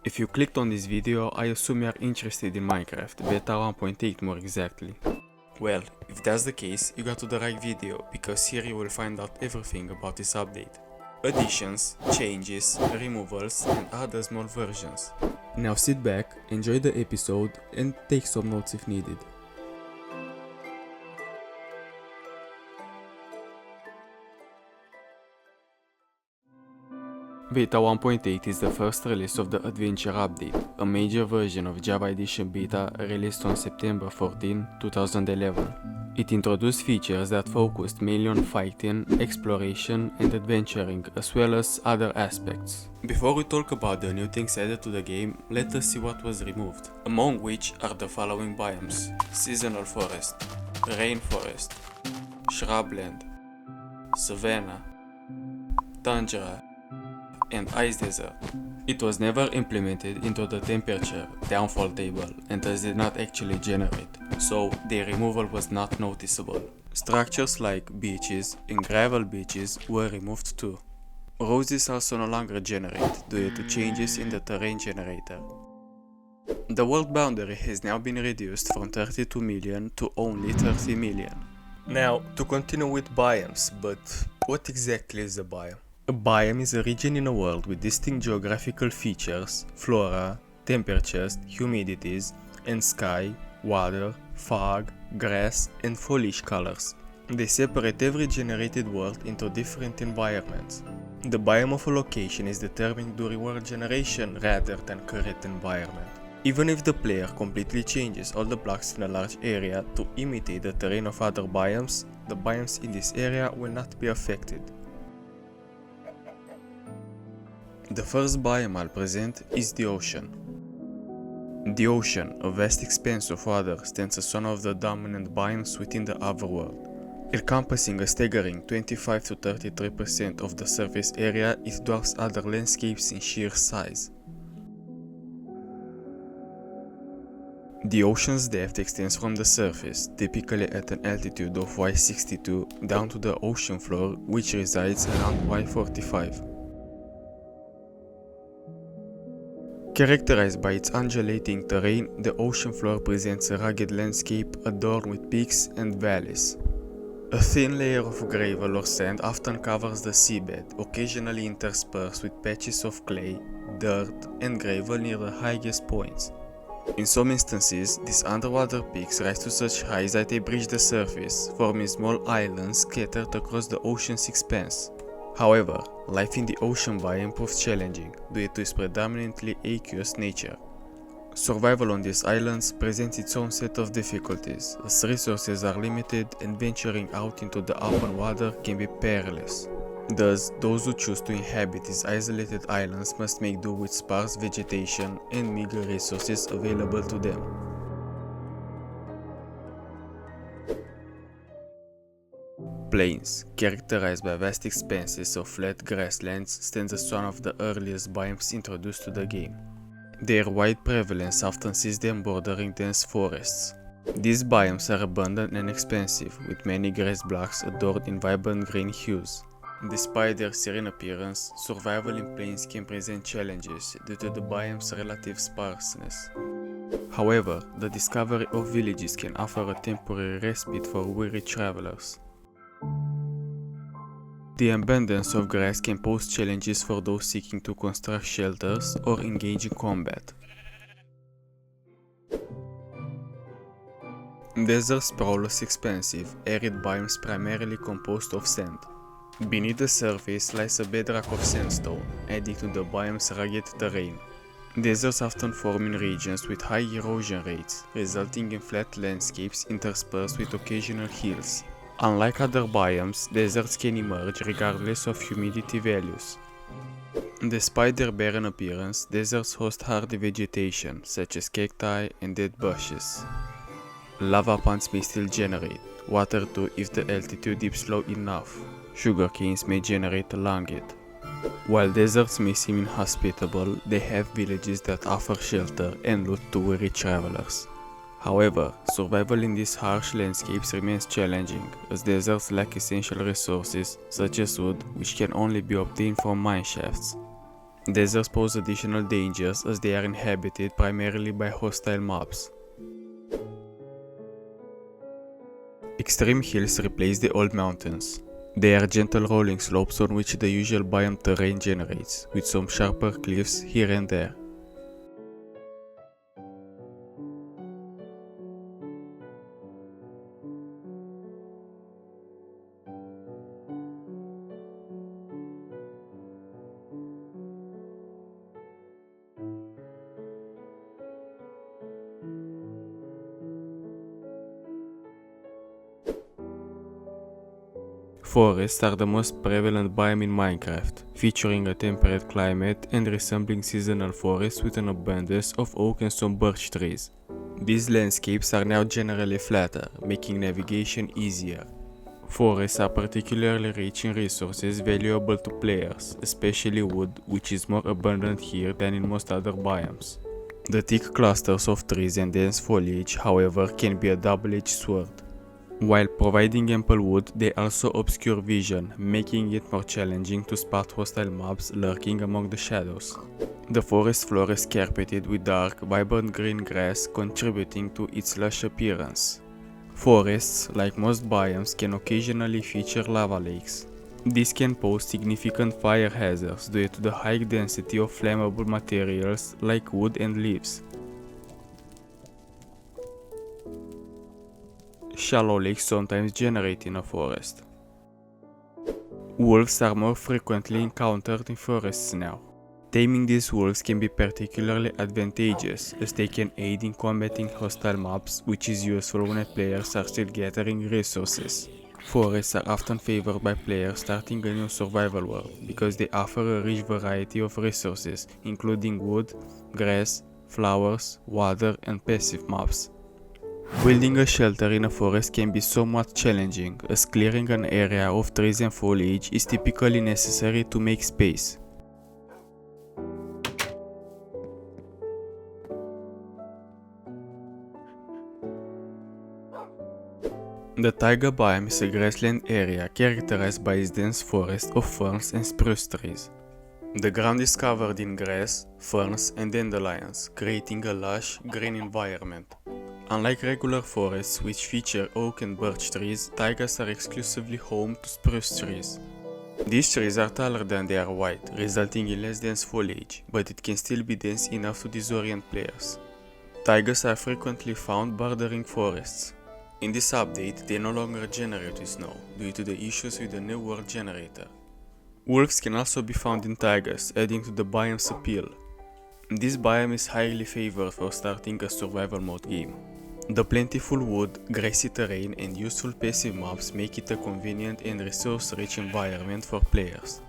If you clicked on this video, I assume you are interested in Minecraft, beta 1.8 more exactly. Well, if that's the case, you got to the right video, because here you will find out everything about this update. Additions, changes, removals and other small versions. Now sit back, enjoy the episode and take some notes if needed. Beta 1.8 is the first release of the Adventure update, a major version of Java Edition Beta released on September 14, 2011. It introduced features that focused mainly on fighting, exploration and adventuring, as well as other aspects. Before we talk about the new things added to the game, let us see what was removed, among which are the following biomes: Seasonal Forest, Rainforest, Shrubland, Savanna, Tundra, and Ice Desert. It was never implemented into the temperature downfall table and thus did not actually generate, so the removal was not noticeable. Structures like beaches and gravel beaches were removed too. Roses also no longer generate due to changes in the terrain generator. The world boundary has now been reduced from 32 million to only 30 million. Now, to continue with biomes, but what exactly is a biome? A biome is a region in a world with distinct geographical features, flora, temperatures, humidities, and sky, water, fog, grass, and foliage colors. They separate every generated world into different environments. The biome of a location is determined during world generation rather than current environment. Even if the player completely changes all the blocks in a large area to imitate the terrain of other biomes, the biomes in this area will not be affected. The first biome I'll present is the ocean. The ocean, a vast expanse of water, stands as one of the dominant biomes within the overworld. Encompassing a staggering 25 to 33% of the surface area, it dwarfs other landscapes in sheer size. The ocean's depth extends from the surface, typically at an altitude of Y62, down to the ocean floor, which resides around Y45. Characterized by its undulating terrain, the ocean floor presents a rugged landscape adorned with peaks and valleys. A thin layer of gravel or sand often covers the seabed, occasionally interspersed with patches of clay, dirt, and gravel near the highest points. In some instances, these underwater peaks rise to such heights that they breach the surface, forming small islands scattered across the ocean's expanse. However, life in the ocean biome proves challenging due to its predominantly aqueous nature. Survival on these islands presents its own set of difficulties, as resources are limited and venturing out into the open water can be perilous. Thus, those who choose to inhabit these isolated islands must make do with sparse vegetation and meager resources available to them. Plains, characterized by vast expanses of flat grasslands, stands as one of the earliest biomes introduced to the game. Their wide prevalence often sees them bordering dense forests. These biomes are abundant and expansive, with many grass blocks adorned in vibrant green hues. Despite their serene appearance, survival in plains can present challenges due to the biome's relative sparseness. However, the discovery of villages can offer a temporary respite for weary travelers. The abundance of grass can pose challenges for those seeking to construct shelters or engage in combat. Deserts sprawl as expansive, arid biomes primarily composed of sand. Beneath the surface lies a bedrock of sandstone, adding to the biome's rugged terrain. Deserts often form in regions with high erosion rates, resulting in flat landscapes interspersed with occasional hills. Unlike other biomes, deserts can emerge regardless of humidity values. Despite their barren appearance, deserts host hardy vegetation, such as cacti and dead bushes. Lava ponds may still generate, water too if the altitude dips low enough. Sugar canes may generate along it. While deserts may seem inhospitable, they have villages that offer shelter and loot to weary travelers. However, survival in these harsh landscapes remains challenging, as deserts lack essential resources such as wood, which can only be obtained from mineshafts. Deserts pose additional dangers as they are inhabited primarily by hostile mobs. Extreme hills replace the old mountains. They are gentle rolling slopes on which the usual biome terrain generates, with some sharper cliffs here and there. Forests are the most prevalent biome in Minecraft, featuring a temperate climate and resembling seasonal forests with an abundance of oak and some birch trees. These landscapes are now generally flatter, making navigation easier. Forests are particularly rich in resources valuable to players, especially wood, which is more abundant here than in most other biomes. The thick clusters of trees and dense foliage, however, can be a double-edged sword. While providing ample wood, they also obscure vision, making it more challenging to spot hostile mobs lurking among the shadows. The forest floor is carpeted with dark, vibrant green grass, contributing to its lush appearance. Forests, like most biomes, can occasionally feature lava lakes. This can pose significant fire hazards due to the high density of flammable materials like wood and leaves. Shallow lakes sometimes generate in a forest. Wolves are more frequently encountered in forests now. Taming these wolves can be particularly advantageous, as they can aid in combating hostile mobs, which is useful when players are still gathering resources. Forests are often favored by players starting a new survival world, because they offer a rich variety of resources, including wood, grass, flowers, water, and passive mobs. Building a shelter in a forest can be somewhat challenging, as clearing an area of trees and foliage is typically necessary to make space. The Taiga biome is a grassland area characterized by its dense forest of ferns and spruce trees. The ground is covered in grass, ferns, and dandelions, creating a lush, green environment. Unlike regular forests, which feature oak and birch trees, taigas are exclusively home to spruce trees. These trees are taller than they are wide, resulting in less dense foliage, but it can still be dense enough to disorient players. Taigas are frequently found bordering forests. In this update, they no longer generate with snow, due to the issues with the new world generator. Wolves can also be found in taigas, adding to the biome's appeal. This biome is highly favored for starting a survival mode game. The plentiful wood, grassy terrain, and useful passive mobs make it a convenient and resource-rich environment for players.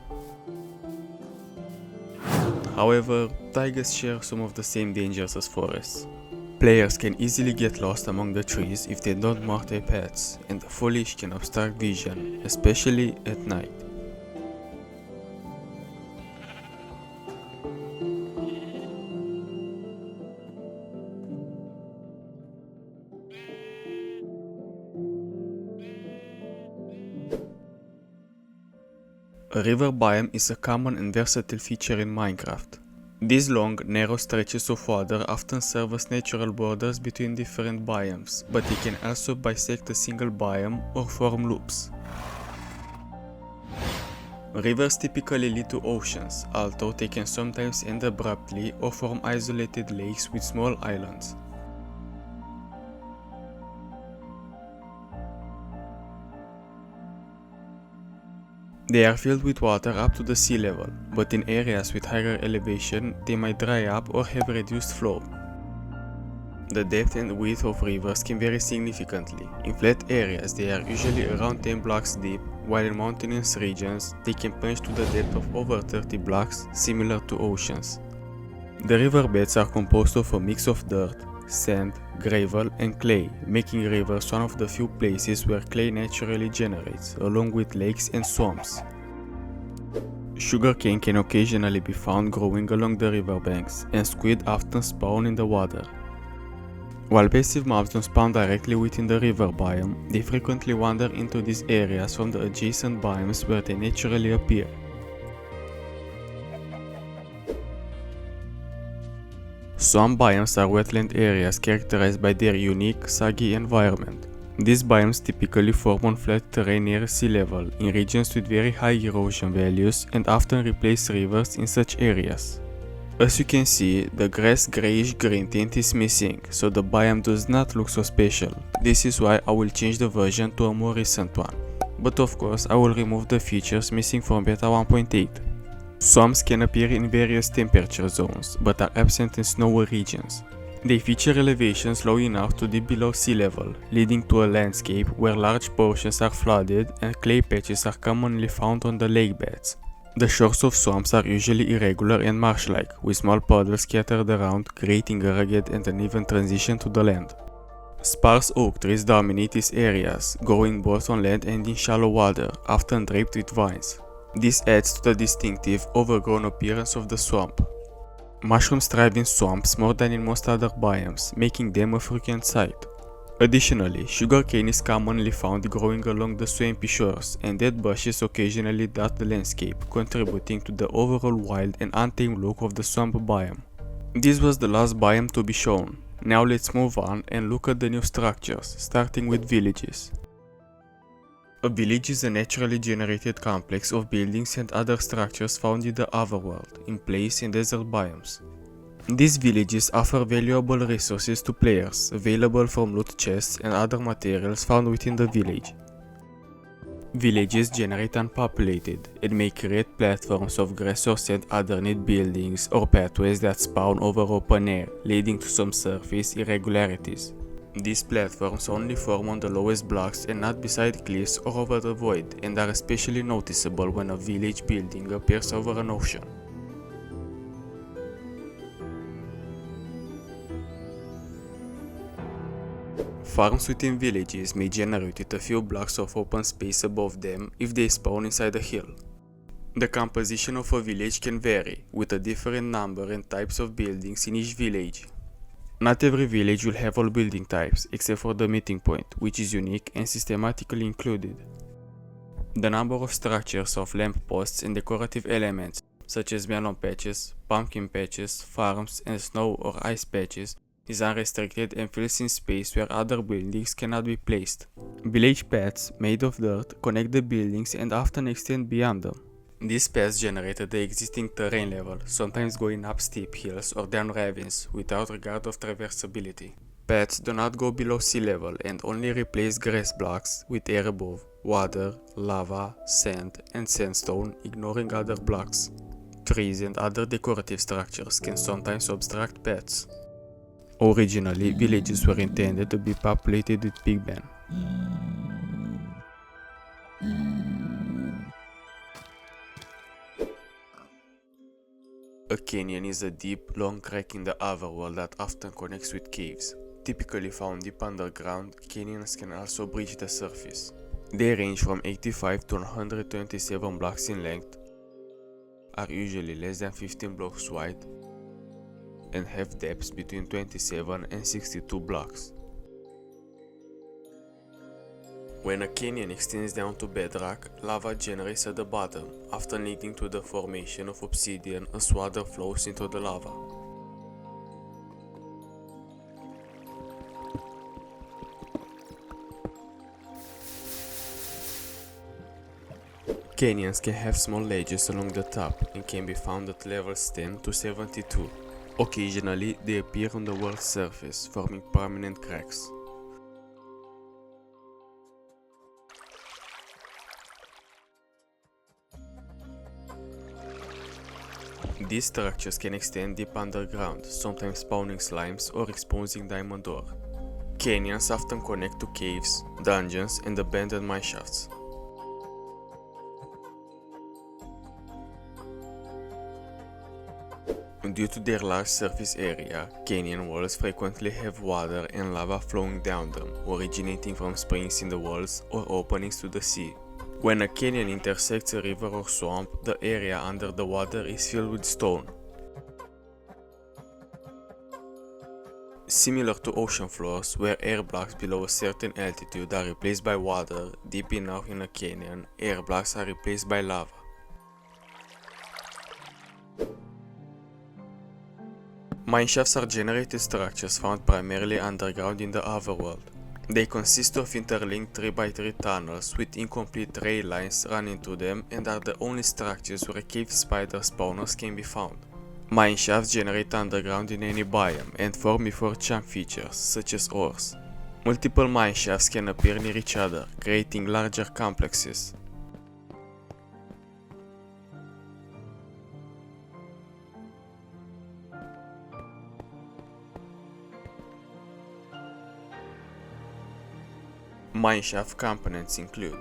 However, taigas share some of the same dangers as forests. Players can easily get lost among the trees if they don't mark their paths, and the foliage can obstruct vision, especially at night. A river biome is a common and versatile feature in Minecraft. These long, narrow stretches of water often serve as natural borders between different biomes, but they can also bisect a single biome or form loops. Rivers typically lead to oceans, although they can sometimes end abruptly or form isolated lakes with small islands. They are filled with water up to the sea level, but in areas with higher elevation, they might dry up or have reduced flow. The depth and width of rivers can vary significantly. In flat areas, they are usually around 10 blocks deep, while in mountainous regions, they can plunge to the depth of over 30 blocks, similar to oceans. The riverbeds are composed of a mix of dirt, sand, gravel, and clay, making rivers one of the few places where clay naturally generates, along with lakes and swamps. Sugarcane can occasionally be found growing along the riverbanks, and squid often spawn in the water. While passive mobs don't spawn directly within the river biome, they frequently wander into these areas from the adjacent biomes where they naturally appear. Swamp biomes are wetland areas characterized by their unique, saggy environment. These biomes typically form on flat terrain near sea level, in regions with very high erosion values, and often replace rivers in such areas. As you can see, the grass grayish-green tint is missing, so the biome does not look so special. This is why I will change the version to a more recent one. But of course, I will remove the features missing from beta 1.8. Swamps can appear in various temperature zones, but are absent in snowy regions. They feature elevations low enough to dip below sea level, leading to a landscape where large portions are flooded and clay patches are commonly found on the lake beds. The shores of swamps are usually irregular and marsh-like, with small puddles scattered around, creating a rugged and uneven transition to the land. Sparse oak trees dominate these areas, growing both on land and in shallow water, often draped with vines. This adds to the distinctive, overgrown appearance of the swamp. Mushrooms thrive in swamps more than in most other biomes, making them a frequent sight. Additionally, sugarcane is commonly found growing along the swampy shores, and dead bushes occasionally dot the landscape, contributing to the overall wild and untamed look of the swamp biome. This was the last biome to be shown. Now let's move on and look at the new structures, starting with villages. A village is a naturally generated complex of buildings and other structures found in the overworld, in place in desert biomes. These villages offer valuable resources to players, available from loot chests and other materials found within the village. Villages generate unpopulated and may create platforms of grass or sand underneath buildings or pathways that spawn over open air, leading to some surface irregularities. These platforms only form on the lowest blocks and not beside cliffs or over the void, and are especially noticeable when a village building appears over an ocean. Farms within villages may generate with a few blocks of open space above them if they spawn inside a hill. The composition of a village can vary, with a different number and types of buildings in each village. Not every village will have all building types, except for the meeting point, which is unique and systematically included. The number of structures of lamp posts and decorative elements, such as melon patches, pumpkin patches, farms, and snow or ice patches, is unrestricted and fills in space where other buildings cannot be placed. Village paths, made of dirt, connect the buildings and often extend beyond them. These paths generate at the existing terrain level, sometimes going up steep hills or down ravines, without regard of traversability. Paths do not go below sea level and only replace grass blocks with air above, water, lava, sand, and sandstone, ignoring other blocks. Trees and other decorative structures can sometimes obstruct paths. Originally, villages were intended to be populated with pigmen. A canyon is a deep, long crack in the overworld that often connects with caves. Typically found deep underground, canyons can also breach the surface. They range from 85 to 127 blocks in length, are usually less than 15 blocks wide, and have depths between 27 and 62 blocks. When a canyon extends down to bedrock, lava generates at the bottom, often leading to the formation of obsidian as water flows into the lava. Canyons can have small ledges along the top and can be found at levels 10 to 72. Occasionally, they appear on the world's surface, forming permanent cracks. These structures can extend deep underground, sometimes spawning slimes or exposing diamond ore. Canyons often connect to caves, dungeons, and abandoned mineshafts. Due to their large surface area, canyon walls frequently have water and lava flowing down them, originating from springs in the walls or openings to the sea. When a canyon intersects a river or swamp, the area under the water is filled with stone. Similar to ocean floors, where air blocks below a certain altitude are replaced by water, deep enough in a canyon, air blocks are replaced by lava. Mineshafts are generated structures found primarily underground in the overworld. They consist of interlinked 3x3 tunnels with incomplete rail lines running through them and are the only structures where cave spider spawners can be found. Mineshafts generate underground in any biome and form before chunk features, such as ores. Multiple mineshafts can appear near each other, creating larger complexes. Mineshaft components include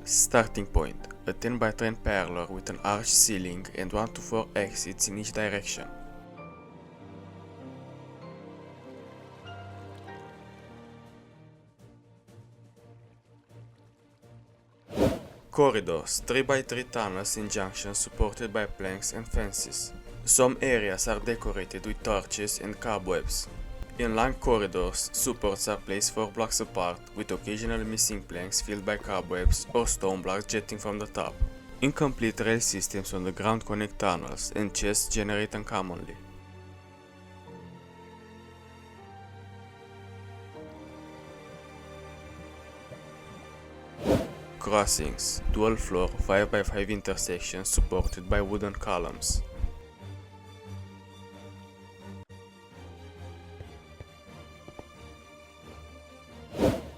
starting point, a 10x10 parlor with an arched ceiling and 1 to 4 exits in each direction. Corridors, 3x3 tunnels and junctions supported by planks and fences. Some areas are decorated with torches and cobwebs. In long corridors, supports are placed 4 blocks apart, with occasional missing planks filled by cobwebs or stone blocks jetting from the top. Incomplete rail systems on the ground connect tunnels, and chests generate uncommonly. Crossings, dual floor 5x5 intersections supported by wooden columns.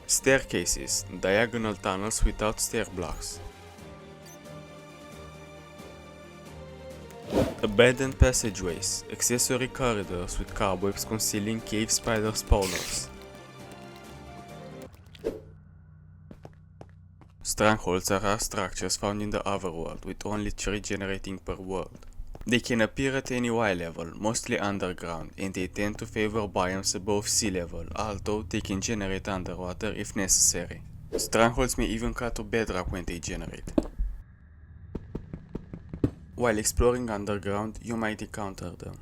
Staircases, diagonal tunnels without stair blocks. Abandoned passageways, accessory corridors with cobwebs concealing cave spider spawners. Strongholds are rare structures found in the overworld, with only 3 generating per world. They can appear at any Y level, mostly underground, and they tend to favor biomes above sea level, although they can generate underwater if necessary. Strongholds may even cut to bedrock when they generate. While exploring underground, you might encounter them.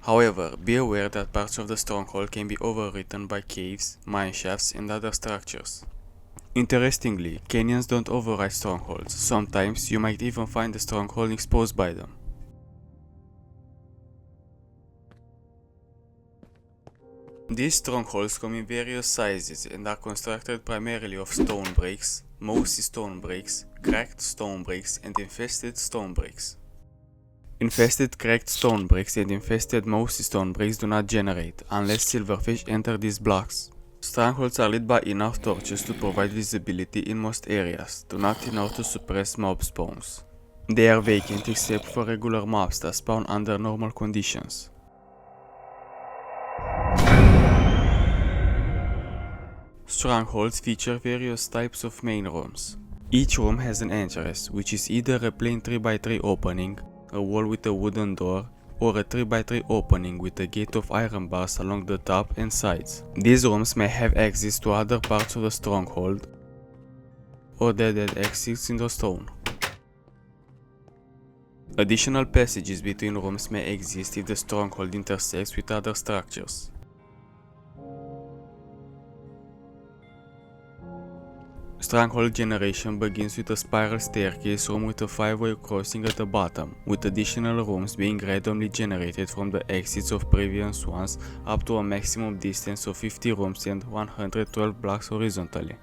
However, be aware that parts of the stronghold can be overwritten by caves, mineshafts, and other structures. Interestingly, canyons don't override strongholds. Sometimes you might even find the stronghold exposed by them. These strongholds come in various sizes and are constructed primarily of stone bricks, mossy stone bricks, cracked stone bricks, and infested stone bricks. Infested cracked stone bricks and infested mossy stone bricks do not generate unless silverfish enter these blocks. Strongholds are lit by enough torches to provide visibility in most areas, though not enough to suppress mob spawns. They are vacant except for regular mobs that spawn under normal conditions. Strongholds feature various types of main rooms. Each room has an entrance, which is either a plain 3x3 opening, a wall with a wooden door, or a 3x3 opening with a gate of iron bars along the top and sides. These rooms may have access to other parts of the stronghold, or dead exits in the stone. Additional passages between rooms may exist if the stronghold intersects with other structures. Stronghold generation begins with a spiral staircase room with a 5-way crossing at the bottom, with additional rooms being randomly generated from the exits of previous ones up to a maximum distance of 50 rooms and 112 blocks horizontally.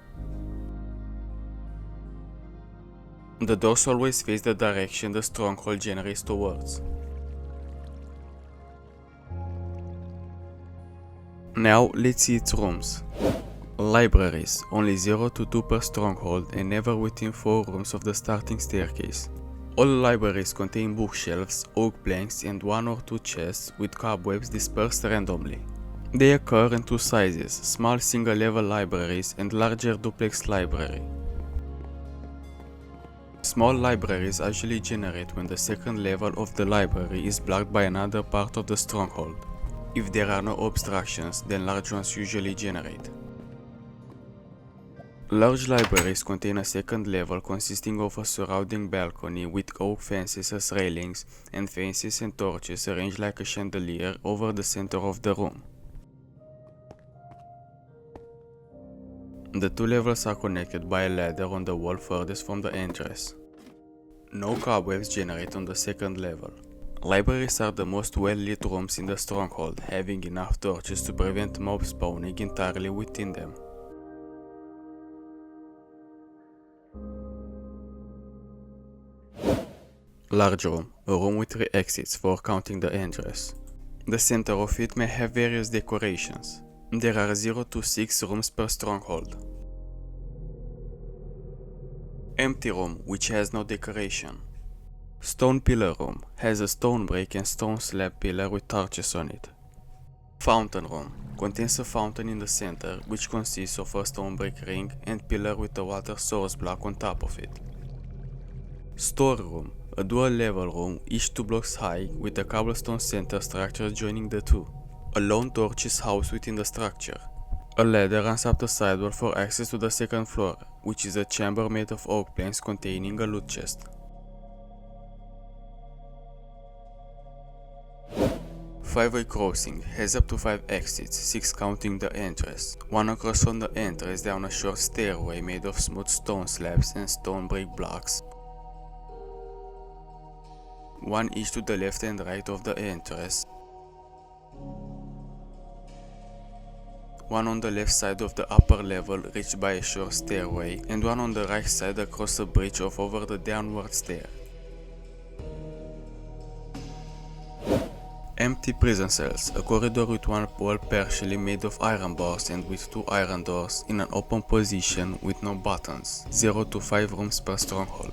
The doors always face the direction the stronghold generates towards. Now let's see its rooms. Libraries, only 0 to 2 per stronghold and never within 4 rooms of the starting staircase. All libraries contain bookshelves, oak planks and 1 or 2 chests with cobwebs dispersed randomly. They occur in 2 sizes, small single-level libraries and larger duplex library. Small libraries usually generate when the second level of the library is blocked by another part of the stronghold. If there are no obstructions, then large ones usually generate. Large libraries contain a second level consisting of a surrounding balcony with oak fences as railings and fences and torches arranged like a chandelier over the center of the room. The 2 levels are connected by a ladder on the wall furthest from the entrance. No cobwebs generate on the second level. Libraries are the most well-lit rooms in the Stronghold, having enough torches to prevent mobs spawning entirely within them. Large room, a room with 3 exits for counting the entrance. The center of it may have various decorations. There are 0 to 6 rooms per stronghold. Empty room, which has no decoration. Stone pillar room, has a stone brick and stone slab pillar with torches on it. Fountain room, contains a fountain in the center, which consists of a stone brick ring and pillar with a water source block on top of it. Store room, a dual level room, each 2 blocks high, with a cobblestone center structure joining the two. A lone torch is housed within the structure. A ladder runs up the sidewall for access to the second floor, which is a chamber made of oak planks containing a loot chest. 5-way crossing has up to 5 exits, 6 counting the entrance. 1 across from the entrance down a short stairway made of smooth stone slabs and stone brick blocks. 1 each to the left and right of the entrance. 1 on the left side of the upper level reached by a short stairway, and 1 on the right side across a bridge of over the downward stair. Empty prison cells, a corridor with 1 wall partially made of iron bars and with 2 iron doors in an open position with no buttons, 0 to 5 rooms per stronghold.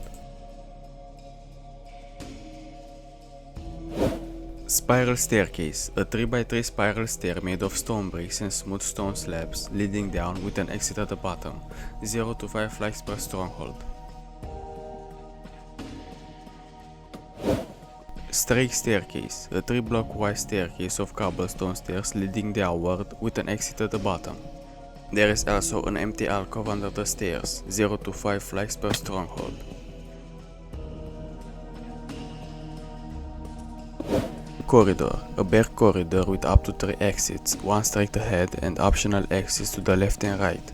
Spiral staircase, a 3x3 spiral stair made of stone bricks and smooth stone slabs leading down with an exit at the bottom, 0 to 5 flights per stronghold. Straight staircase, a 3-block wide staircase of cobblestone stairs leading downward with an exit at the bottom. There is also an empty alcove under the stairs, 0 to 5 flights per stronghold. Corridor, a bare corridor with up to 3 exits, 1 straight ahead and optional exits to the left and right.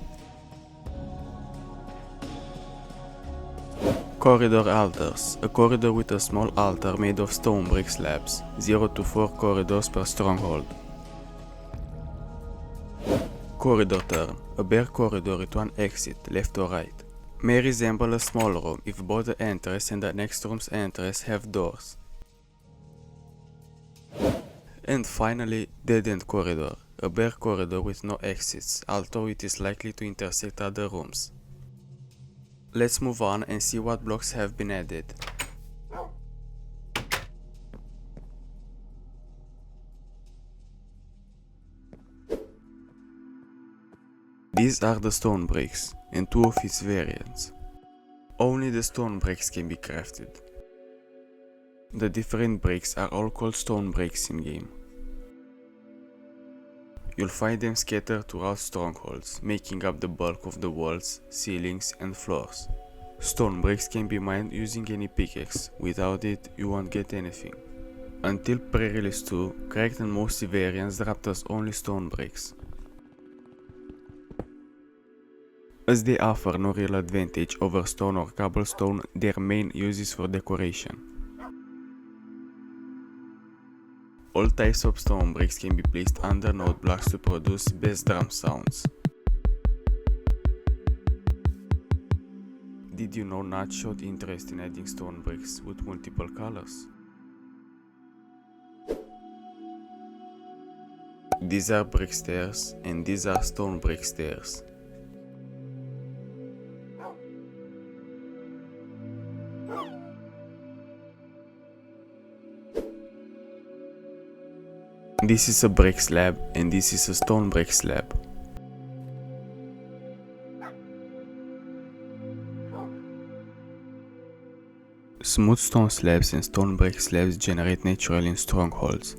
Corridor altars, a corridor with a small altar made of stone brick slabs, 0 to 4 corridors per stronghold. Corridor turn, a bare corridor with 1 exit, left or right. May resemble a small room if both the entrance and the next room's entrance have doors. And finally, dead-end corridor, a bare corridor with no exits, although it is likely to intersect other rooms. Let's move on and see what blocks have been added. These are the stone bricks, and 2 of its variants. Only the stone bricks can be crafted. The different bricks are all called stone bricks in game. You'll find them scattered throughout strongholds, making up the bulk of the walls, ceilings and floors. Stone bricks can be mined using any pickaxe, without it you won't get anything. Until pre-release 2, cracked and most variants dropped us only stone bricks. As they offer no real advantage over stone or cobblestone, their main use is for decoration. All types of stone bricks can be placed under node blocks to produce bass drum sounds. Did you know Notch showed interest in adding stone bricks with multiple colors? These are brick stairs and these are stone brick stairs. This is a brick slab and this is a stone brick slab. Smooth stone slabs and stone brick slabs generate naturally in strongholds.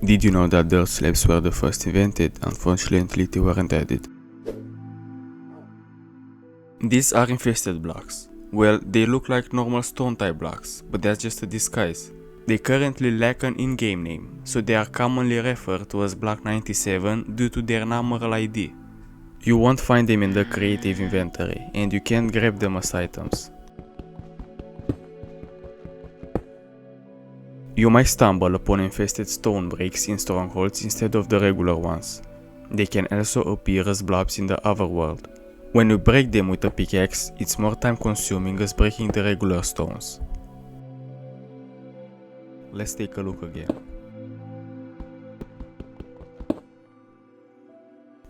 Did you know that dirt slabs were the first invented? Unfortunately, they weren't added. These are infested blocks. Well, they look like normal stone type blocks, but that's just a disguise. They currently lack an in-game name, so they are commonly referred to as Block 97 due to their numeral ID. You won't find them in the creative inventory, and you can't grab them as items. You might stumble upon infested stone bricks in strongholds instead of the regular ones. They can also appear as blobs in the otherworld. When you break them with a pickaxe, it's more time consuming as breaking the regular stones. Let's take a look again.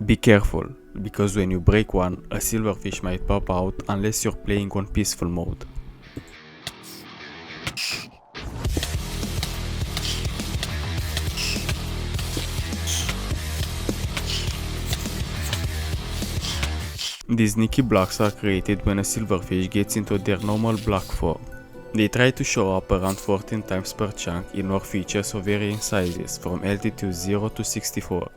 Be careful, because when you break one, a silverfish might pop out unless you're playing on peaceful mode. These sneaky blocks are created when a silverfish gets into their normal block form. They try to show up around 14 times per chunk in ore features of varying sizes, from altitude 0 to 64.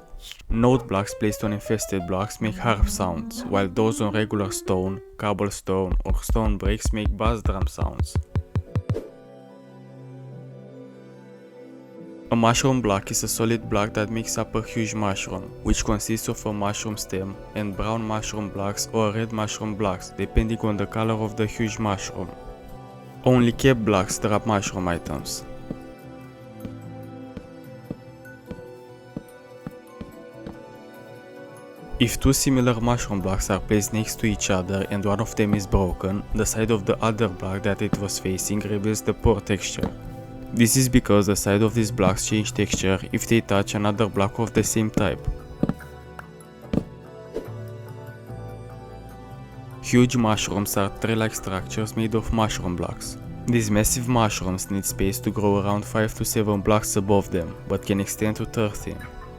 Node blocks placed on infested blocks make harp sounds, while those on regular stone, cobblestone, or stone bricks make bass drum sounds. A mushroom block is a solid block that makes up a huge mushroom, which consists of a mushroom stem and brown mushroom blocks or red mushroom blocks, depending on the color of the huge mushroom. Only capped blocks drop mushroom items. If two similar mushroom blocks are placed next to each other and one of them is broken, the side of the other block that it was facing reveals the poor texture. This is because the side of these blocks change texture if they touch another block of the same type. Huge mushrooms are tree-like structures made of mushroom blocks. These massive mushrooms need space to grow around 5 to 7 blocks above them, but can extend to 13.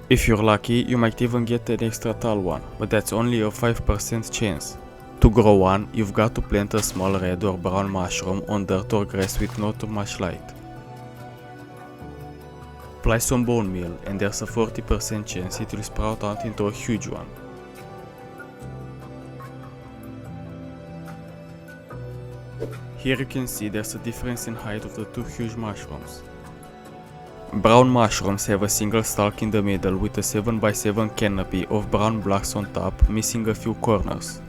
If you're lucky, you might even get an extra tall one, but that's only a 5% chance. To grow one, you've got to plant a small red or brown mushroom on dirt or grass with not too much light. Apply some bone meal and there's a 40% chance it will sprout out into a huge one. Here you can see there's a difference in height of the two huge mushrooms. Brown mushrooms have a single stalk in the middle with a 7x7 canopy of brown blocks on top, missing a few corners.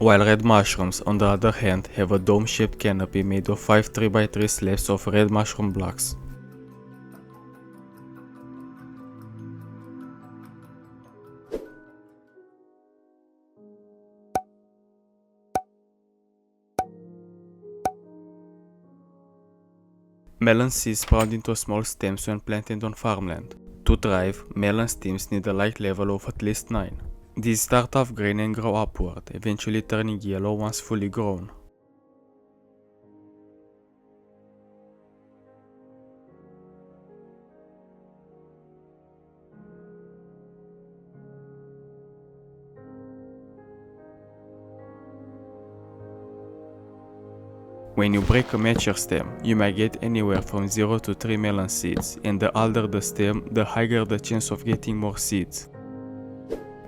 While red mushrooms, on the other hand, have a dome-shaped canopy made of 5 3x3 slabs of red mushroom blocks. Melon seeds sprout into small stems when planted on farmland. To thrive, melon stems need a light level of at least 9. These start off green and grow upward, eventually turning yellow once fully grown. When you break a mature stem, you might get anywhere from 0 to 3 melon seeds, and the older the stem, the higher the chance of getting more seeds.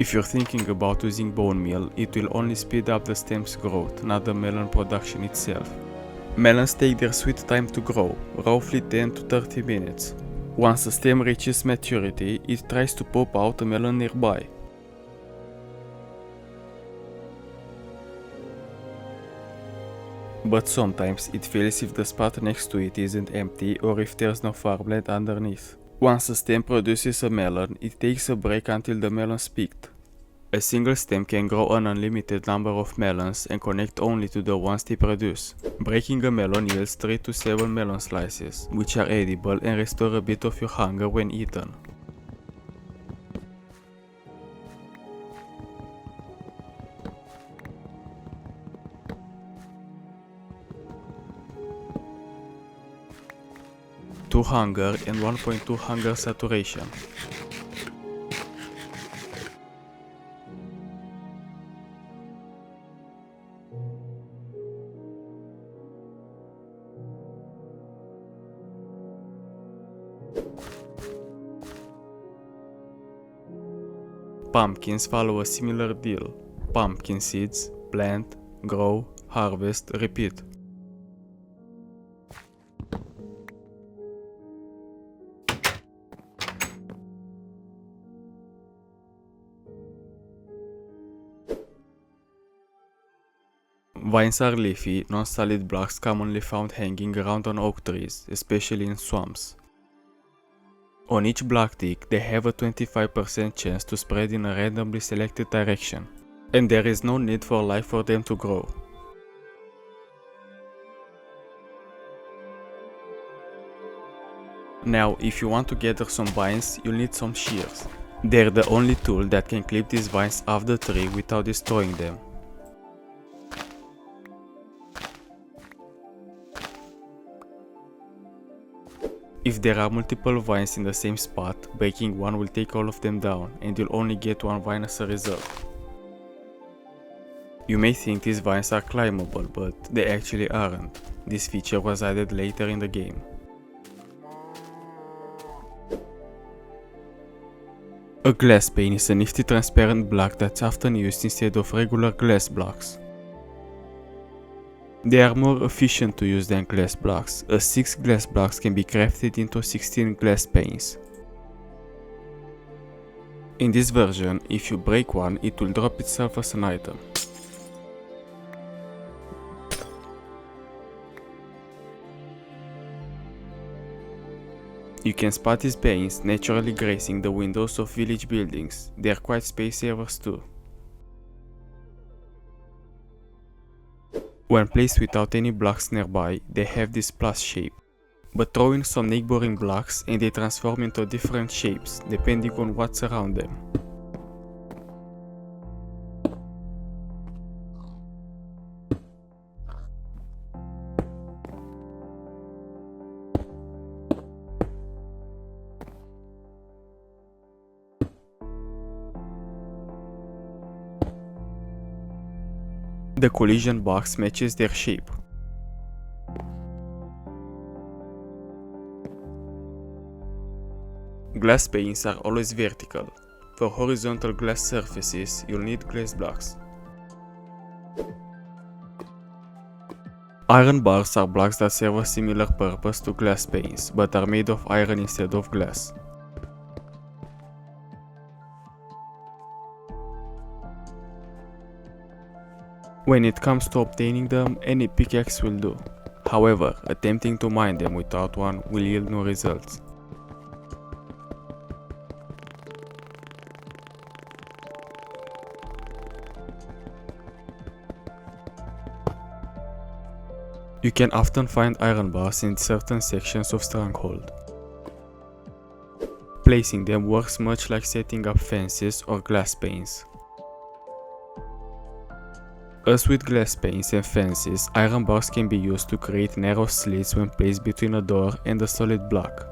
If you're thinking about using bone meal, it will only speed up the stem's growth, not the melon production itself. Melons take their sweet time to grow, roughly 10 to 30 minutes. Once the stem reaches maturity, it tries to pop out a melon nearby. But sometimes it fails if the spot next to it isn't empty or if there's no farmland underneath. Once a stem produces a melon, it takes a break until the melon's picked. A single stem can grow an unlimited number of melons and connect only to the ones they produce. Breaking a melon yields 3 to 7 melon slices, which are edible and restore a bit of your hunger when eaten. Two hunger and 1.2 hunger saturation. Pumpkins follow a similar deal. Pumpkin seeds, plant, grow, harvest, repeat. Vines are leafy, non-solid blocks commonly found hanging around on oak trees, especially in swamps. On each block tick, they have a 25% chance to spread in a randomly selected direction, and there is no need for life for them to grow. Now, if you want to gather some vines, you'll need some shears. They're the only tool that can clip these vines off the tree without destroying them. If there are multiple vines in the same spot, breaking one will take all of them down, and you'll only get one vine as a result. You may think these vines are climbable, but they actually aren't. This feature was added later in the game. A glass pane is a nifty transparent block that's often used instead of regular glass blocks. They are more efficient to use than glass blocks, as 6 glass blocks can be crafted into 16 glass panes. In this version, if you break one, it will drop itself as an item. You can spot these panes naturally gracing the windows of village buildings. They are quite space savers too. When placed without any blocks nearby, they have this plus shape. But throw in some neighboring blocks and they transform into different shapes, depending on what's around them. The collision box matches their shape. Glass panes are always vertical. For horizontal glass surfaces, you'll need glass blocks. Iron bars are blocks that serve a similar purpose to glass panes, but are made of iron instead of glass. When it comes to obtaining them, any pickaxe will do. However, attempting to mine them without one will yield no results. You can often find iron bars in certain sections of Stronghold. Placing them works much like setting up fences or glass panes. As with glass panes and fences, iron bars can be used to create narrow slits when placed between a door and a solid block.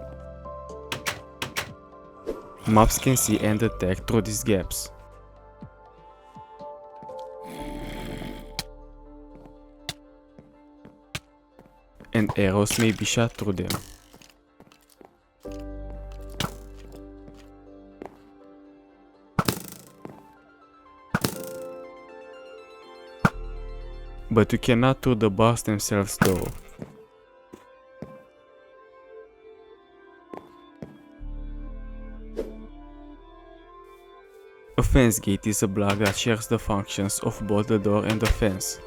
Mobs can see and attack through these gaps. And arrows may be shot through them. But you cannot do the bars themselves though. A fence gate is a block that shares the functions of both the door and the fence.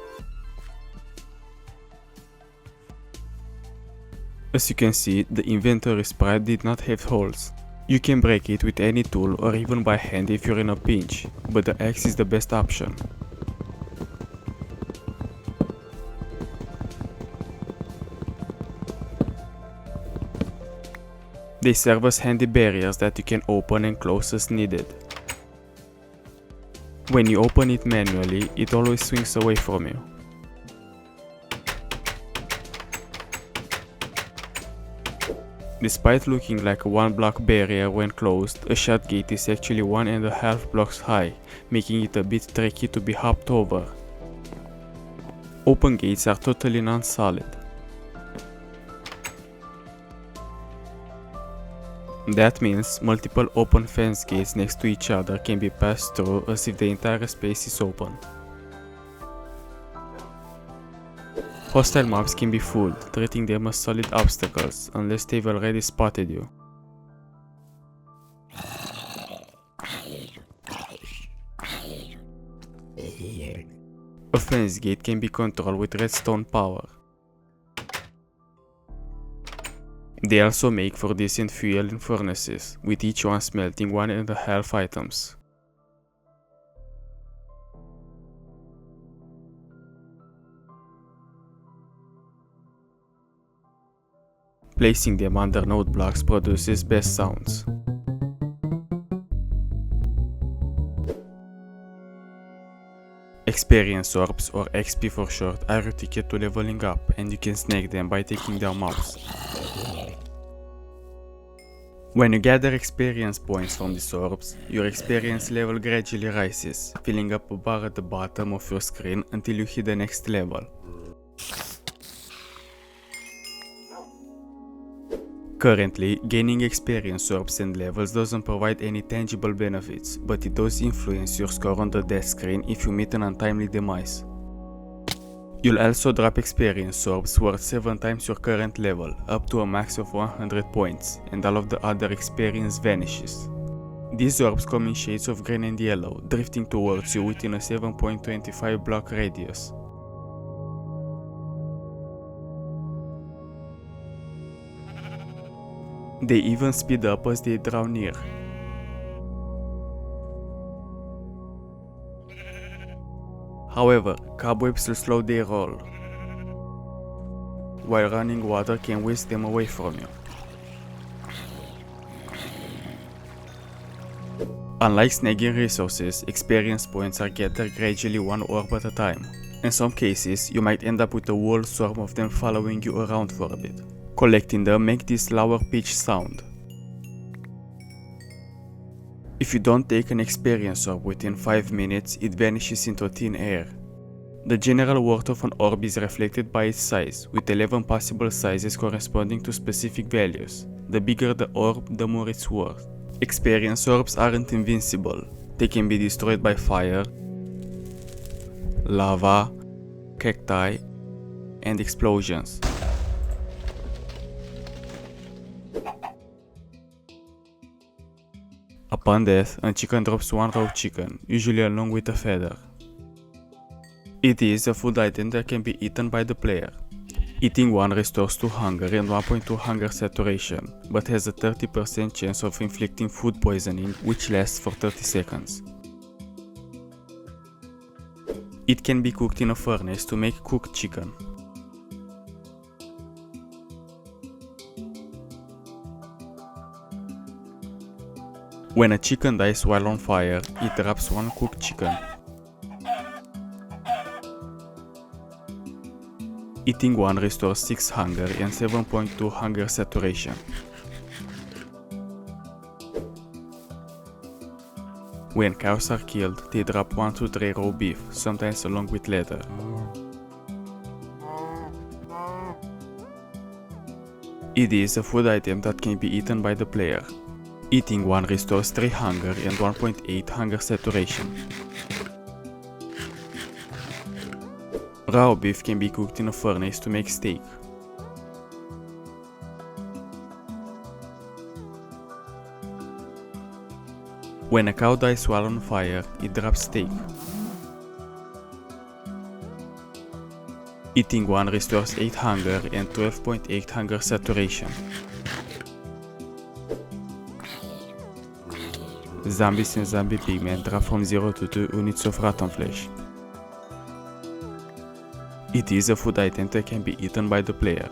As you can see, the inventory sprite did not have holes. You can break it with any tool or even by hand if you're in a pinch, but the axe is the best option. They serve as handy barriers that you can open and close as needed. When you open it manually, it always swings away from you. Despite looking like a 1-block barrier when closed, a shut gate is actually 1.5 blocks high, making it a bit tricky to be hopped over. Open gates are totally non-solid. That means multiple open fence gates next to each other can be passed through as if the entire space is open. Hostile mobs can be fooled, treating them as solid obstacles unless they've already spotted you. A defense gate can be controlled with redstone power. They also make for decent fuel in furnaces, with each one smelting 1.5 items. Placing them under node blocks produces best sounds. Experience orbs, or XP for short, are your ticket to leveling up, and you can snag them by taking down mobs. When you gather experience points from these orbs, your experience level gradually rises, filling up a bar at the bottom of your screen until you hit the next level. Currently, gaining experience orbs and levels doesn't provide any tangible benefits, but it does influence your score on the death screen if you meet an untimely demise. You'll also drop experience orbs worth 7 times your current level, up to a max of 100 points, and all of the other experience vanishes. These orbs come in shades of green and yellow, drifting towards you within a 7.25 block radius. They even speed up as they draw near. However, cobwebs will slow their roll, while running water can whisk them away from you. Unlike snagging resources, experience points are gathered gradually one orb at a time. In some cases, you might end up with a whole swarm of them following you around for a bit. Collecting them make this lower pitch sound. If you don't take an experience orb within 5 minutes, it vanishes into thin air. The general worth of an orb is reflected by its size, with 11 possible sizes corresponding to specific values. The bigger the orb, the more it's worth. Experience orbs aren't invincible. They can be destroyed by fire, lava, cacti, and explosions. Upon death, a chicken drops one raw chicken, usually along with a feather. It is a food item that can be eaten by the player. Eating one restores 2 hunger and 1.2 hunger saturation, but has a 30% chance of inflicting food poisoning, which lasts for 30 seconds. It can be cooked in a furnace to make cooked chicken. When a chicken dies while on fire, it drops one cooked chicken. Eating one restores 6 hunger and 7.2 hunger saturation. When cows are killed, they drop 1 to 3 raw beef, sometimes along with leather. It is a food item that can be eaten by the player. Eating one restores 3 hunger and 1.8 hunger saturation. Raw beef can be cooked in a furnace to make steak. When a cow dies while on fire, it drops steak. Eating one restores 8 hunger and 12.8 hunger saturation. Zombies and zombie pigmen drop from 0 to 2 units of rotten flesh. It is a food item that can be eaten by the player.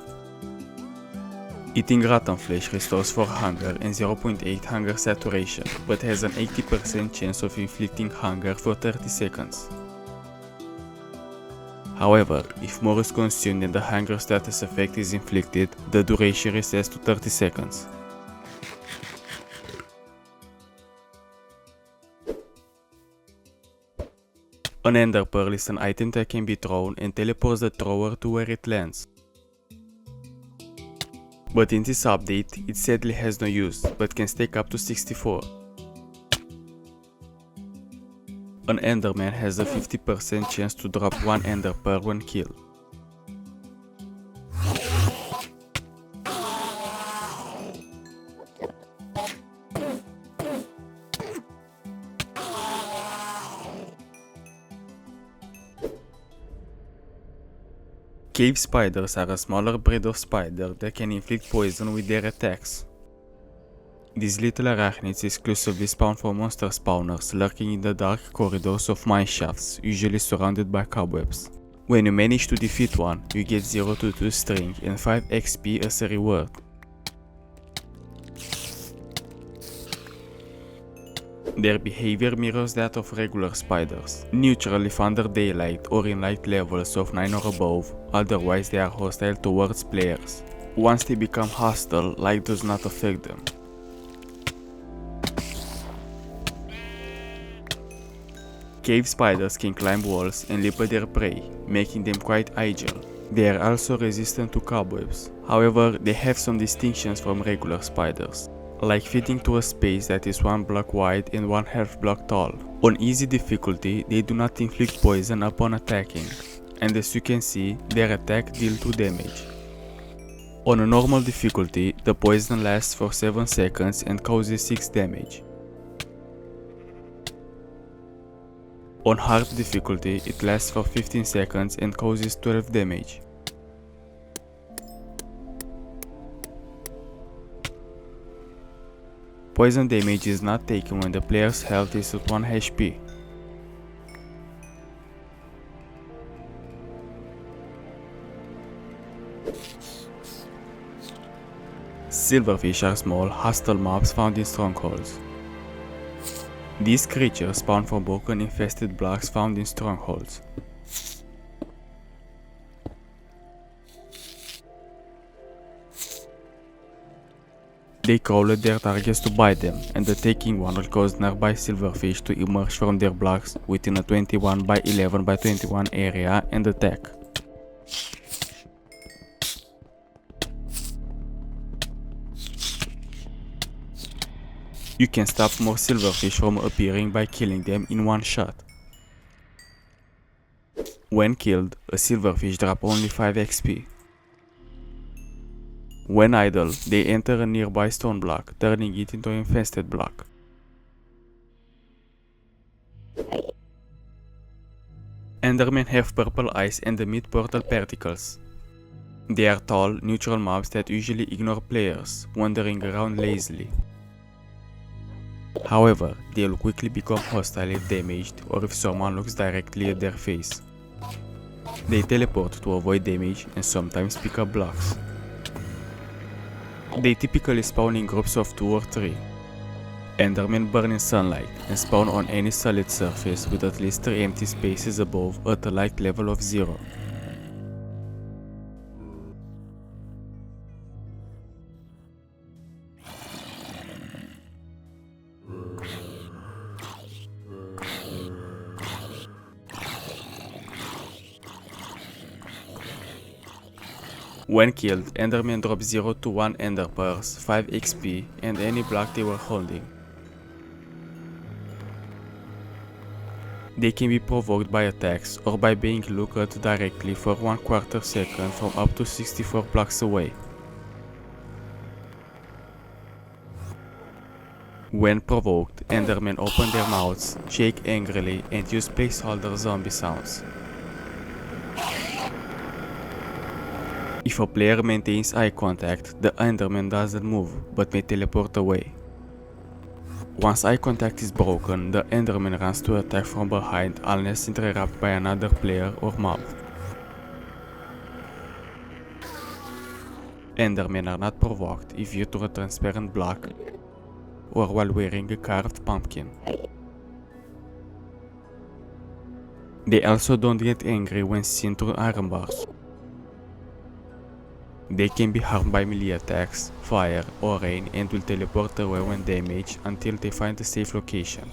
Eating rotten flesh restores 4 hunger and 0.8 hunger saturation, but has an 80% chance of inflicting hunger for 30 seconds. However, if more is consumed and the hunger status effect is inflicted, the duration resets to 30 seconds. An ender pearl is an item that can be thrown and teleports the thrower to where it lands. But in this update, it sadly has no use, but can stack up to 64. An Enderman has a 50% chance to drop 1 ender pearl when killed. Cave spiders are a smaller breed of spider that can inflict poison with their attacks. These little arachnids exclusively spawn from monster spawners lurking in the dark corridors of mineshafts, usually surrounded by cobwebs. When you manage to defeat one, you get 0 to 2 string and 5 XP as a reward. Their behavior mirrors that of regular spiders, neutral if under daylight or in light levels of 9 or above, otherwise they are hostile towards players. Once they become hostile, light does not affect them. Cave spiders can climb walls and leap at their prey, making them quite agile. They are also resistant to cobwebs, however they have some distinctions from regular spiders, like fitting to a space that is 1 block wide and 1/2 block tall. On easy difficulty, they do not inflict poison upon attacking, and as you can see, their attack deals 2 damage. On a normal difficulty, the poison lasts for 7 seconds and causes 6 damage. On hard difficulty, it lasts for 15 seconds and causes 12 damage. Poison damage is not taken when the player's health is at 1 HP. Silverfish are small, hostile mobs found in strongholds. These creatures spawn from broken infested blocks found in strongholds. They crawl at their targets to bite them, and attacking one will cause nearby silverfish to emerge from their blocks within a 21 by 11 by 21 area and attack. You can stop more silverfish from appearing by killing them in one shot. When killed, a silverfish drops only 5 XP. When idle, they enter a nearby stone block, turning it into an infested block. Endermen have purple eyes and emit portal particles. They are tall, neutral mobs that usually ignore players, wandering around lazily. However, they will quickly become hostile if damaged or if someone looks directly at their face. They teleport to avoid damage and sometimes pick up blocks. They typically spawn in groups of 2 or 3. Endermen burn in sunlight and spawn on any solid surface with at least 3 empty spaces above at a light level of 0. When killed, Endermen drop 0 to 1 Ender Pearls, 5 XP, and any block they were holding. They can be provoked by attacks or by being looked at directly for 1/4 second from up to 64 blocks away. When provoked, Endermen open their mouths, shake angrily, and use placeholder zombie sounds. If a player maintains eye contact, the Enderman doesn't move, but may teleport away. Once eye contact is broken, the Enderman runs to attack from behind unless interrupted by another player or mob. Endermen are not provoked if viewed through a transparent block or while wearing a carved pumpkin. They also don't get angry when seen through iron bars. They can be harmed by melee attacks, fire, or rain and will teleport away when damaged until they find a safe location.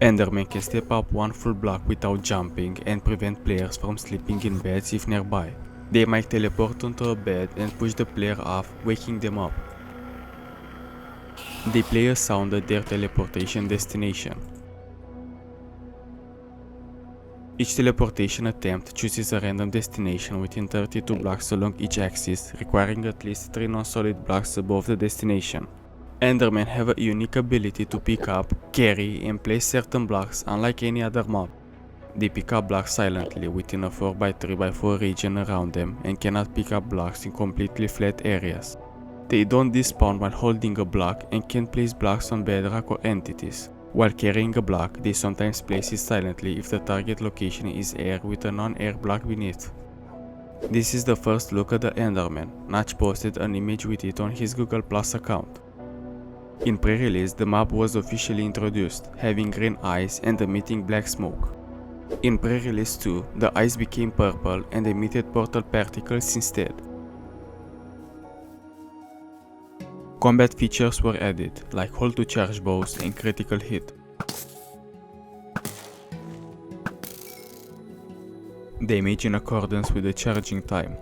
Endermen can step up 1 full block without jumping and prevent players from sleeping in beds if nearby. They might teleport onto a bed and push the player off, waking them up. They play a sound at their teleportation destination. Each teleportation attempt chooses a random destination within 32 blocks along each axis, requiring at least 3 non-solid blocks above the destination. Endermen have a unique ability to pick up, carry, and place certain blocks unlike any other mob. They pick up blocks silently within a 4x3x4 region around them and cannot pick up blocks in completely flat areas. They don't despawn while holding a block and can place blocks on bedrock or entities. While carrying a block, they sometimes place it silently if the target location is air with a non-air block beneath. This is the first look at the Enderman. Notch posted an image with it on his Google Plus account. In pre-release, the mob was officially introduced, having green eyes and emitting black smoke. In pre-release 2, the eyes became purple and emitted portal particles instead. Combat features were added, like hold to charge bows and critical hit. Damage in accordance with the charging time.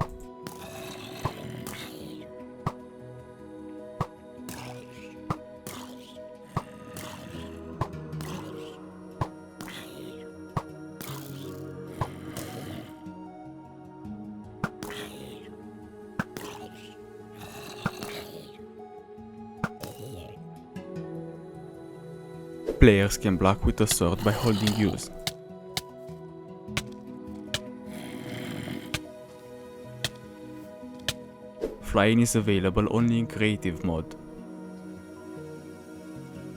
Players can block with a sword by holding use. Flying is available only in creative mode.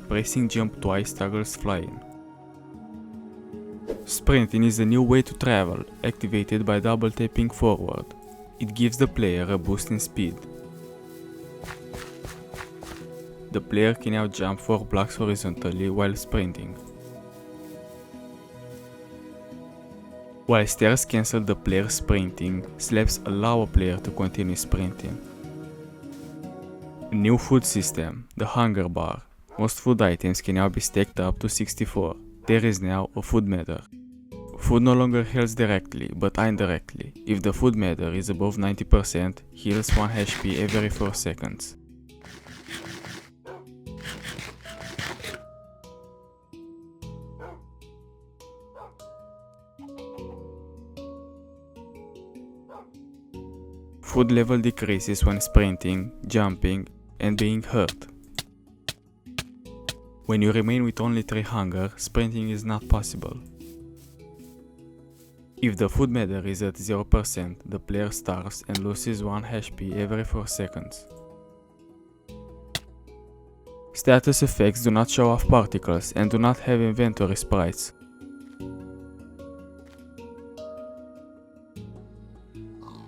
Pressing jump twice toggles flying. Sprinting is a new way to travel, activated by double tapping forward. It gives the player a boost in speed. The player can now jump 4 blocks horizontally while sprinting. While stairs cancel the player sprinting, slabs allow a player to continue sprinting. New food system, the hunger bar. Most food items can now be stacked up to 64. There is now a food meter. Food no longer heals directly, but indirectly. If the food meter is above 90%, heals 1 HP every 4 seconds. Food level decreases when sprinting, jumping, and being hurt. When you remain with only 3 hunger, sprinting is not possible. If the food meter is at 0%, the player starves and loses 1 HP every 4 seconds. Status effects do not show off particles and do not have inventory sprites.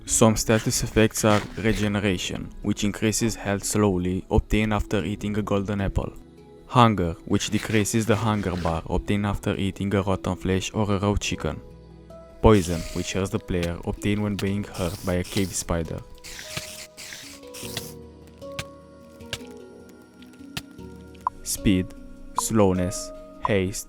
Some status effects are regeneration, which increases health slowly, obtained after eating a golden apple. Hunger, which decreases the hunger bar, obtained after eating a rotten flesh or a raw chicken. Poison, which hurts the player, obtained when being hurt by a cave spider. Speed, slowness, haste,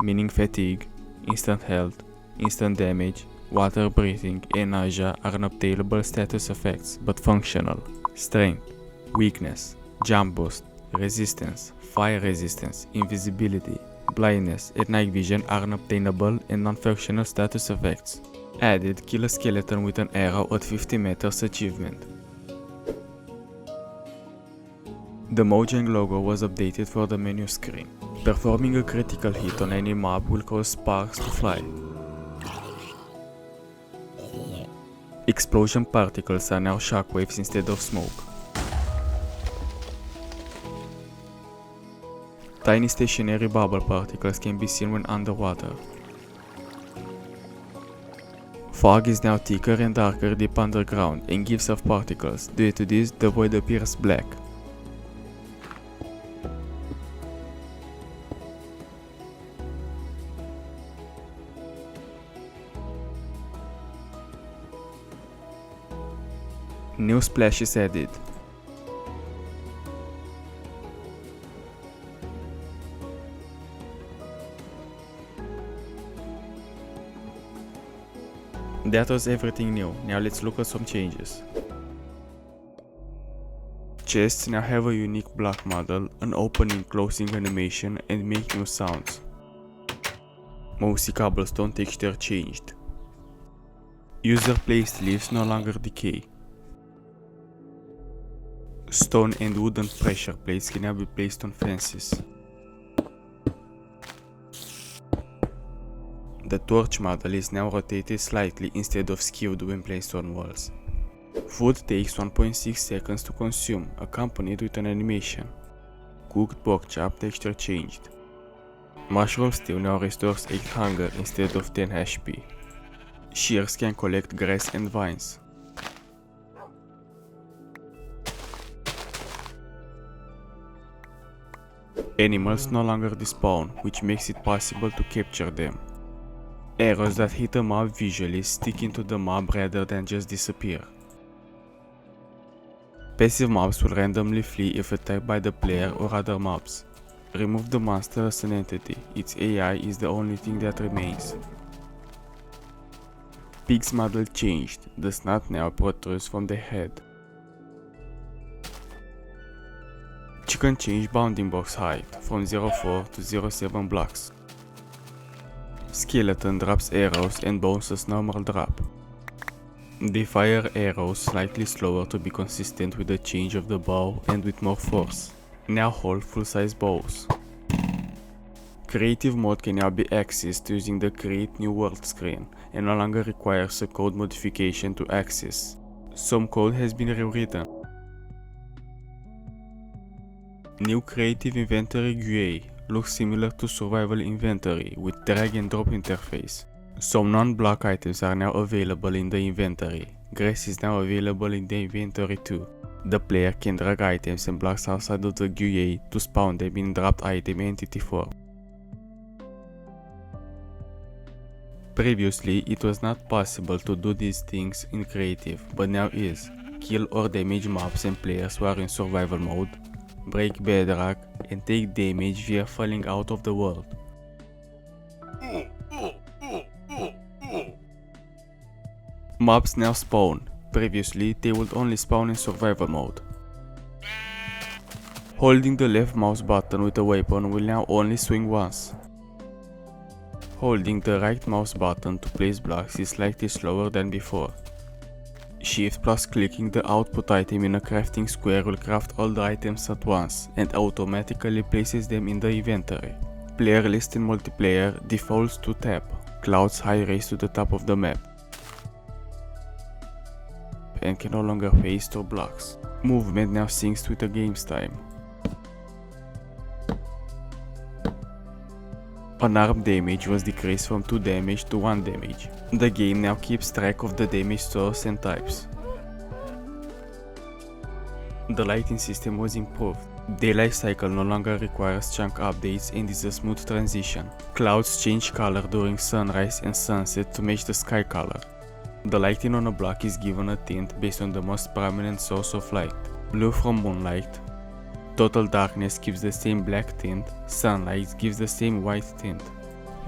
meaning fatigue, instant health, instant damage, water breathing, and nausea are unobtainable status effects, but functional. Strength, weakness, jump boost, resistance, fire resistance, invisibility, blindness, and night vision are unobtainable and non-functional status effects. Added, kill a skeleton with an arrow at 50 meters achievement. The Mojang logo was updated for the menu screen. Performing a critical hit on any mob will cause sparks to fly. Explosion particles are now shockwaves instead of smoke. Tiny stationary bubble particles can be seen when underwater. Fog is now thicker and darker deep underground and gives off particles. Due to this, the void appears black. New splash is added. That was everything new. Now let's look at some changes. Chests now have a unique block model, an opening closing animation, and make new sounds. Mossy cobblestone texture changed. User placed leaves no longer decay. Stone and wooden pressure plates can now be placed on fences. The torch model is now rotated slightly instead of skewed when placed on walls. Food takes 1.6 seconds to consume, accompanied with an animation. Cooked pork chop texture changed. Mushroom stew now restores 8 hunger instead of 10 HP. Shears can collect grass and vines. Animals no longer despawn, which makes it possible to capture them. Arrows that hit a mob visually stick into the mob rather than just disappear. Passive mobs will randomly flee if attacked by the player or other mobs. Remove the monster as an entity, its AI is the only thing that remains. Pig's model changed, the snout now protrudes from the head. Chicken changed bounding box height from 0.4 to 0.7 blocks. Skeleton drops arrows and bones as normal drop. They fire arrows slightly slower to be consistent with the change of the bow and with more force. Now hold full-size bows. Creative mode can now be accessed using the Create New World screen and no longer requires a code modification to access. Some code has been rewritten. New Creative Inventory GUI looks similar to Survival Inventory with drag and drop interface. Some non-block items are now available in the inventory. Grass is now available in the inventory too. The player can drag items and blocks outside of the GUI to spawn them in dropped item entity form. Previously, it was not possible to do these things in creative, but now is. Kill or damage mobs and players who are in survival mode, break bedrock, and take damage via falling out of the world. Mobs now spawn. Previously, they would only spawn in survival mode. Holding the left mouse button with a weapon will now only swing once. Holding the right mouse button to place blocks is slightly slower than before. Shift plus clicking the output item in a crafting square will craft all the items at once and automatically places them in the inventory. Player list in multiplayer defaults to tab. Clouds high raise to the top of the map and can no longer paste or blocks. Movement now syncs with the game's time. Unarmed damage was decreased from 2 damage to 1 damage. The game now keeps track of the damage source and types. The lighting system was improved. Daylight cycle no longer requires chunk updates and is a smooth transition. Clouds change color during sunrise and sunset to match the sky color. The lighting on a block is given a tint based on the most prominent source of light. Blue from moonlight. Total darkness gives the same black tint, sunlight gives the same white tint.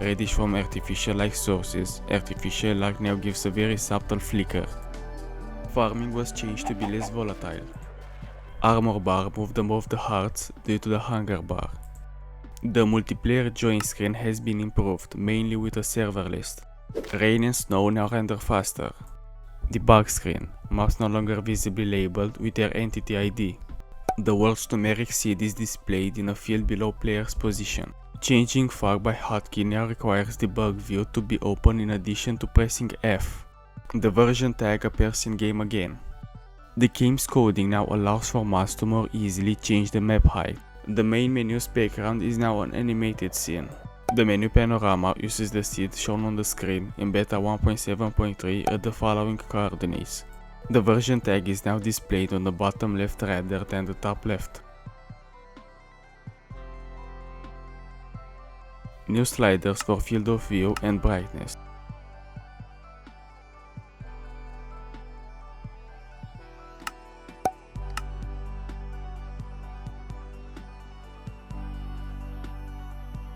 Reddish from artificial light sources, artificial light now gives a very subtle flicker. Farming was changed to be less volatile. Armor bar moved above the hearts due to the hunger bar. The multiplayer join screen has been improved, mainly with a server list. Rain and snow now render faster. Debug screen, maps no longer visibly labeled with their entity ID. The world's numeric seed is displayed in a field below player's position. Changing fog by hotkey now requires debug view to be open in addition to pressing F. The version tag appears in game again. The game's coding now allows for mods to more easily change the map height. The main menu's background is now an animated scene. The menu panorama uses the seed shown on the screen in beta 1.7.3 at the following coordinates. The version tag is now displayed on the bottom left rather than the top left. New sliders for field of view and brightness.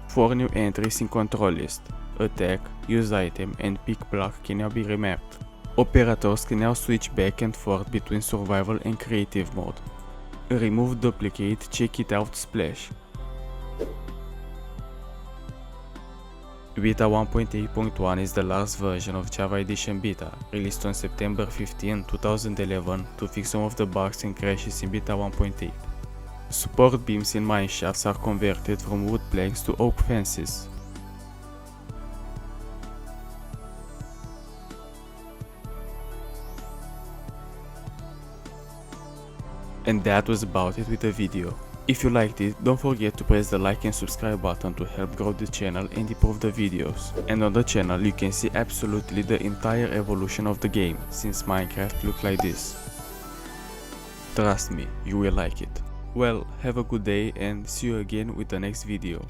Four new entries in control list. Attack, use item and pick block can now be remapped. Operators can now switch back and forth between survival and creative mode. Remove duplicate, check it out splash. Beta 1.8.1 is the last version of Java Edition Beta, released on September 15, 2011 to fix some of the bugs and crashes in Beta 1.8. Support beams in Mineshafts are converted from wood planks to oak fences. And that was about it with the video. If you liked it, don't forget to press the like and subscribe button to help grow the channel and improve the videos. And on the channel you can see absolutely the entire evolution of the game, since Minecraft looked like this. Trust me, you will like it. Well, have a good day and see you again with the next video.